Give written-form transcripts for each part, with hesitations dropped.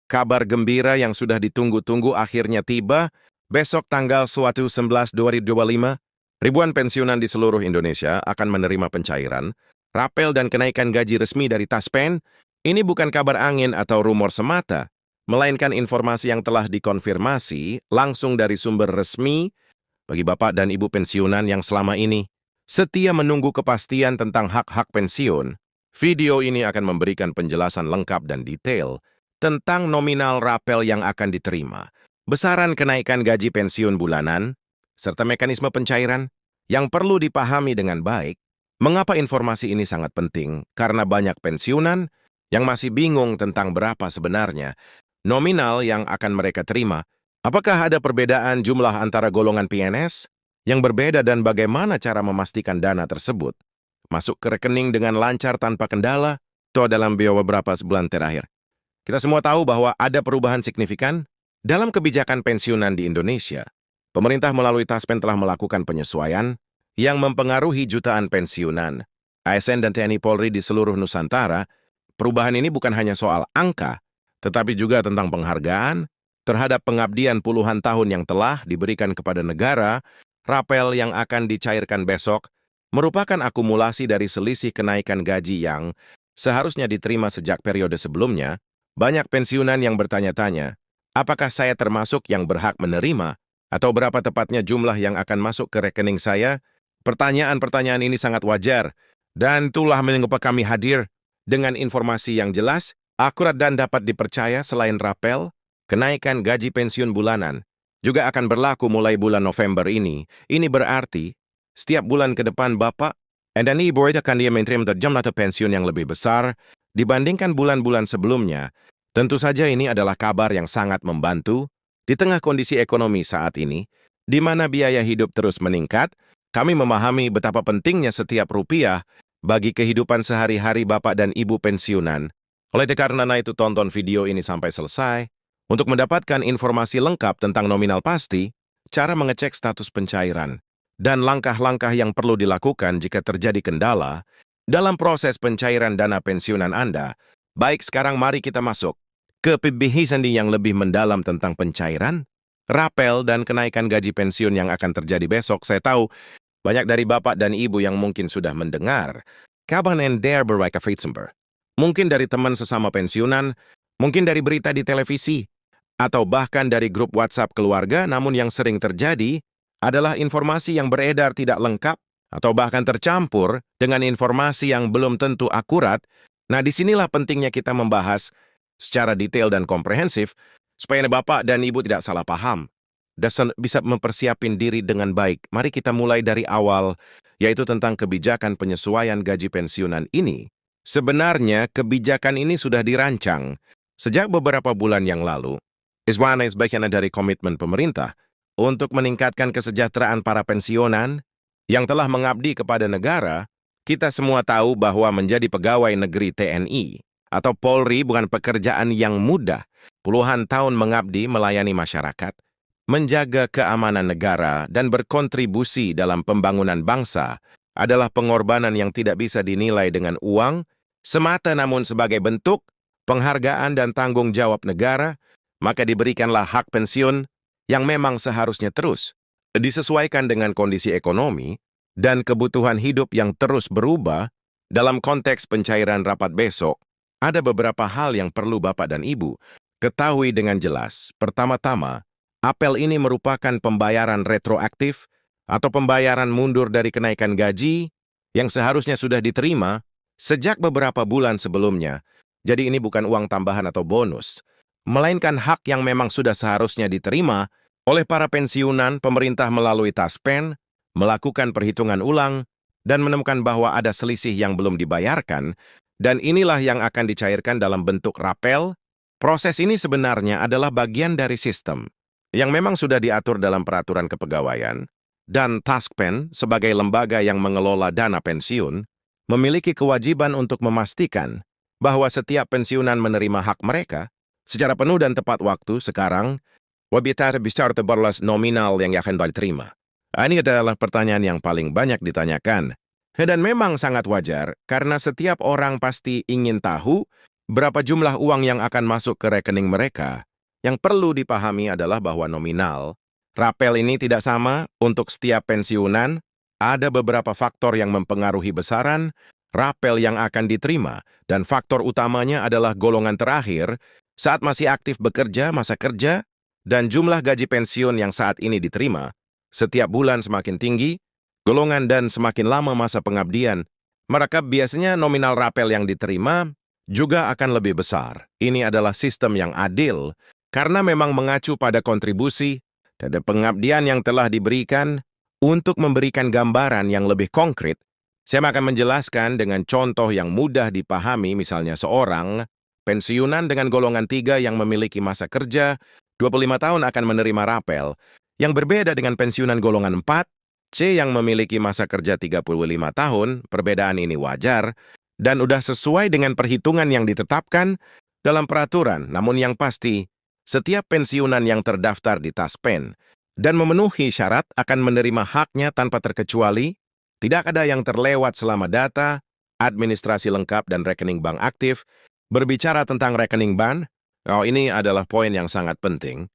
kabar gembira yang sudah ditunggu-tunggu akhirnya tiba. Besok tanggal 11 2025, ribuan pensiunan di seluruh Indonesia akan menerima pencairan, rapel dan kenaikan gaji resmi dari Taspen. Ini bukan kabar angin atau rumor semata, melainkan informasi yang telah dikonfirmasi langsung dari sumber resmi bagi Bapak dan Ibu pensiunan yang selama ini setia menunggu kepastian tentang hak-hak pensiun. Video ini akan memberikan penjelasan lengkap dan detail tentang nominal rapel yang akan diterima, besaran kenaikan gaji pensiun bulanan, serta mekanisme pencairan yang perlu dipahami dengan baik. Mengapa informasi ini sangat penting? Karena banyak pensiunan yang masih bingung tentang berapa sebenarnya nominal yang akan mereka terima. Apakah ada perbedaan jumlah antara golongan PNS yang berbeda dan bagaimana cara memastikan dana tersebut masuk ke rekening dengan lancar tanpa kendala dalam beberapa bulan terakhir? Kita semua tahu bahwa ada perubahan signifikan dalam kebijakan pensiunan di Indonesia. Pemerintah melalui Taspen telah melakukan penyesuaian yang mempengaruhi jutaan pensiunan ASN dan TNI Polri di seluruh Nusantara. Perubahan ini bukan hanya soal angka, tetapi juga tentang penghargaan terhadap pengabdian puluhan tahun yang telah diberikan kepada negara. Rapel yang akan dicairkan besok merupakan akumulasi dari selisih kenaikan gaji yang seharusnya diterima sejak periode sebelumnya. Banyak pensiunan yang bertanya-tanya, apakah saya termasuk yang berhak menerima, atau berapa tepatnya jumlah yang akan masuk ke rekening saya? Pertanyaan-pertanyaan ini sangat wajar, dan itulah mengapa kami hadir dengan informasi yang jelas, akurat dan dapat dipercaya. Selain rapel, kenaikan gaji pensiun bulanan juga akan berlaku mulai bulan November ini. Ini berarti, setiap bulan ke depan Bapak dan Ibu akan menerima jumlah pensiun yang lebih besar dibandingkan bulan-bulan sebelumnya. Tentu saja ini adalah kabar yang sangat membantu di tengah kondisi ekonomi saat ini, di mana biaya hidup terus meningkat. Kami memahami betapa pentingnya setiap rupiah bagi kehidupan sehari-hari Bapak dan Ibu pensiunan. Oleh karena itu, tonton video ini sampai selesai untuk mendapatkan informasi lengkap tentang nominal pasti, cara mengecek status pencairan, dan langkah-langkah yang perlu dilakukan jika terjadi kendala dalam proses pencairan dana pensiunan Anda. Baik, sekarang mari kita masuk ke pembahasan yang lebih mendalam tentang pencairan, rapel, dan kenaikan gaji pensiun yang akan terjadi besok. Saya tahu banyak dari Bapak dan Ibu yang mungkin sudah mendengar kabar and dare berbagai sumber. Mungkin dari teman sesama pensiunan, mungkin dari berita di televisi, atau bahkan dari grup WhatsApp keluarga. Namun yang sering terjadi adalah informasi yang beredar tidak lengkap atau bahkan tercampur dengan informasi yang belum tentu akurat. Nah, disinilah pentingnya kita membahas secara detail dan komprehensif supaya Bapak dan Ibu tidak salah paham dan bisa mempersiapkan diri dengan baik. Mari kita mulai dari awal, yaitu tentang kebijakan penyesuaian gaji pensiunan ini. Sebenarnya kebijakan ini sudah dirancang sejak beberapa bulan yang lalu. Iswana bagian dari komitmen pemerintah untuk meningkatkan kesejahteraan para pensiunan yang telah mengabdi kepada negara. Kita semua tahu bahwa menjadi pegawai negeri TNI atau Polri bukan pekerjaan yang mudah. Puluhan tahun mengabdi melayani masyarakat, menjaga keamanan negara, dan berkontribusi dalam pembangunan bangsa adalah pengorbanan yang tidak bisa dinilai dengan uang semata, namun sebagai bentuk penghargaan dan tanggung jawab negara. Maka diberikanlah hak pensiun yang memang seharusnya terus disesuaikan dengan kondisi ekonomi dan kebutuhan hidup yang terus berubah. Dalam konteks pencairan rapat besok, ada beberapa hal yang perlu Bapak dan Ibu ketahui dengan jelas. Pertama-tama, apel ini merupakan pembayaran retroaktif atau pembayaran mundur dari kenaikan gaji yang seharusnya sudah diterima sejak beberapa bulan sebelumnya. Jadi ini bukan uang tambahan atau bonus, melainkan hak yang memang sudah seharusnya diterima oleh para pensiunan. Pemerintah melalui Taspen melakukan perhitungan ulang dan menemukan bahwa ada selisih yang belum dibayarkan, dan inilah yang akan dicairkan dalam bentuk rapel. Proses ini sebenarnya adalah bagian dari sistem yang memang sudah diatur dalam peraturan kepegawaian, dan Taspen sebagai lembaga yang mengelola dana pensiun memiliki kewajiban untuk memastikan bahwa setiap pensiunan menerima hak mereka secara penuh dan tepat waktu. Sekarang, wabitar besar terbalas nominal yang akan diterima. Ini adalah pertanyaan yang paling banyak ditanyakan. Dan memang sangat wajar, karena setiap orang pasti ingin tahu berapa jumlah uang yang akan masuk ke rekening mereka. Yang perlu dipahami adalah bahwa nominal rapel ini tidak sama untuk setiap pensiunan. Ada beberapa faktor yang mempengaruhi besaran rapel yang akan diterima, dan faktor utamanya adalah golongan terakhir saat masih aktif bekerja, masa kerja, dan jumlah gaji pensiun yang saat ini diterima. Setiap bulan semakin tinggi, golongan dan semakin lama masa pengabdian, maka biasanya nominal rapel yang diterima juga akan lebih besar. Ini adalah sistem yang adil, karena memang mengacu pada kontribusi dan pengabdian yang telah diberikan. Untuk memberikan gambaran yang lebih konkret, saya akan menjelaskan dengan contoh yang mudah dipahami, misalnya seorang pensiunan dengan golongan 3 yang memiliki masa kerja 25 tahun akan menerima rapel, yang berbeda dengan pensiunan golongan 4, C yang memiliki masa kerja 35 tahun. Perbedaan ini wajar dan sudah sesuai dengan perhitungan yang ditetapkan dalam peraturan. Namun yang pasti, setiap pensiunan yang terdaftar di Taspen dan memenuhi syarat akan menerima haknya tanpa terkecuali. Tidak ada yang terlewat selama data, administrasi lengkap, dan rekening bank aktif. Berbicara tentang rekening bank, ini adalah poin yang sangat penting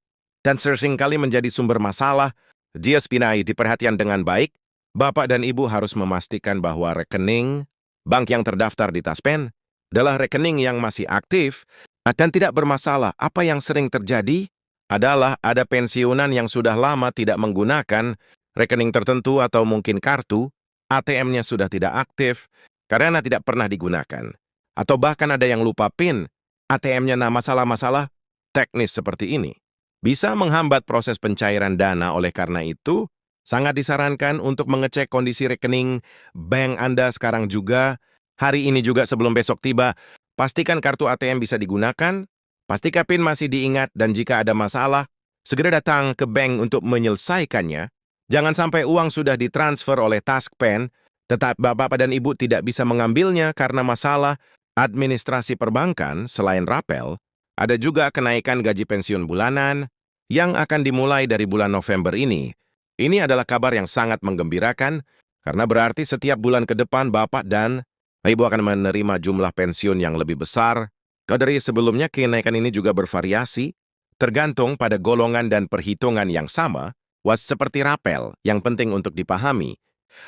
dan seringkali menjadi sumber masalah. Jika diperhatikan dengan baik, Bapak dan Ibu harus memastikan bahwa rekening bank yang terdaftar di Taspen adalah rekening yang masih aktif dan tidak bermasalah. Apa yang sering terjadi adalah ada pensiunan yang sudah lama tidak menggunakan rekening tertentu atau mungkin kartu, ATM-nya sudah tidak aktif karena tidak pernah digunakan. Atau bahkan ada yang lupa PIN, ATM-nya. Masalah-masalah teknis seperti ini bisa menghambat proses pencairan dana. Oleh karena itu, sangat disarankan untuk mengecek kondisi rekening bank Anda sekarang juga. Hari ini juga sebelum besok tiba, pastikan kartu ATM bisa digunakan. Pastikan PIN masih diingat, dan jika ada masalah, segera datang ke bank untuk menyelesaikannya. Jangan sampai uang sudah ditransfer oleh Taspen, tetapi Bapak dan Ibu tidak bisa mengambilnya karena masalah administrasi perbankan. Selain rapel, ada juga kenaikan gaji pensiun bulanan yang akan dimulai dari bulan November ini. Ini adalah kabar yang sangat menggembirakan, karena berarti setiap bulan ke depan Bapak dan Ibu akan menerima jumlah pensiun yang lebih besar. Dari sebelumnya, kenaikan ini juga bervariasi, tergantung pada golongan dan perhitungan yang sama. Seperti rapel, yang penting untuk dipahami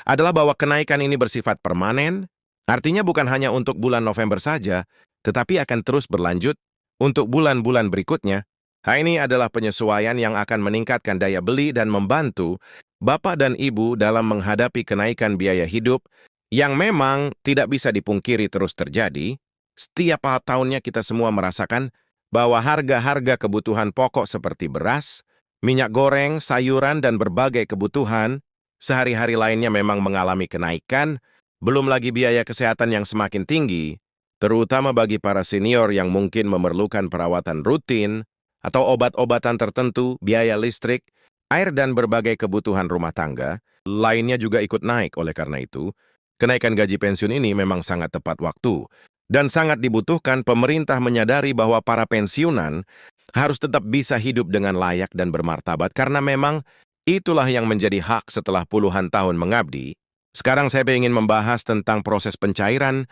adalah bahwa kenaikan ini bersifat permanen, artinya bukan hanya untuk bulan November saja, tetapi akan terus berlanjut untuk bulan-bulan berikutnya. Ini adalah penyesuaian yang akan meningkatkan daya beli dan membantu Bapak dan Ibu dalam menghadapi kenaikan biaya hidup yang memang tidak bisa dipungkiri terus terjadi. Setiap tahunnya kita semua merasakan bahwa harga-harga kebutuhan pokok seperti beras, minyak goreng, sayuran, dan berbagai kebutuhan sehari-hari lainnya memang mengalami kenaikan, belum lagi biaya kesehatan yang semakin tinggi, terutama bagi para senior yang mungkin memerlukan perawatan rutin atau obat-obatan tertentu, biaya listrik, air, dan berbagai kebutuhan rumah tangga lainnya juga ikut naik. Oleh karena itu, kenaikan gaji pensiun ini memang sangat tepat waktu. Dan sangat dibutuhkan. Pemerintah menyadari bahwa para pensiunan harus tetap bisa hidup dengan layak dan bermartabat, karena memang itulah yang menjadi hak setelah puluhan tahun mengabdi. Sekarang saya ingin membahas tentang proses pencairan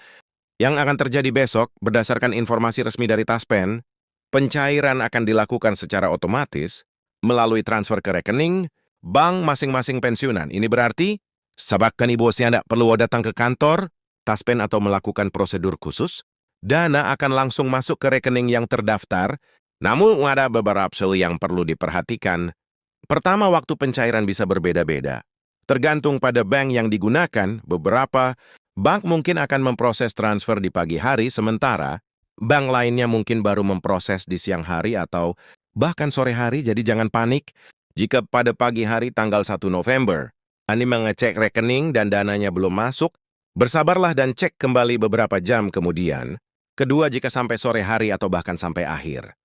yang akan terjadi besok. Berdasarkan informasi resmi dari Taspen, pencairan akan dilakukan secara otomatis melalui transfer ke rekening bank masing-masing pensiunan. Ini berarti, sabakkan Ibu Anda perlu datang ke kantor Taspen atau melakukan prosedur khusus. Dana akan langsung masuk ke rekening yang terdaftar. Namun ada beberapa hal yang perlu diperhatikan. Pertama, waktu pencairan bisa berbeda-beda. Tergantung pada bank yang digunakan. Beberapa bank mungkin akan memproses transfer di pagi hari, sementara bank lainnya mungkin baru memproses di siang hari atau bahkan sore hari. Jadi jangan panik jika pada pagi hari tanggal 1 November Anda mengecek rekening dan dananya belum masuk. Bersabarlah dan cek kembali beberapa jam kemudian. Kedua, jika sampai sore hari atau bahkan sampai akhir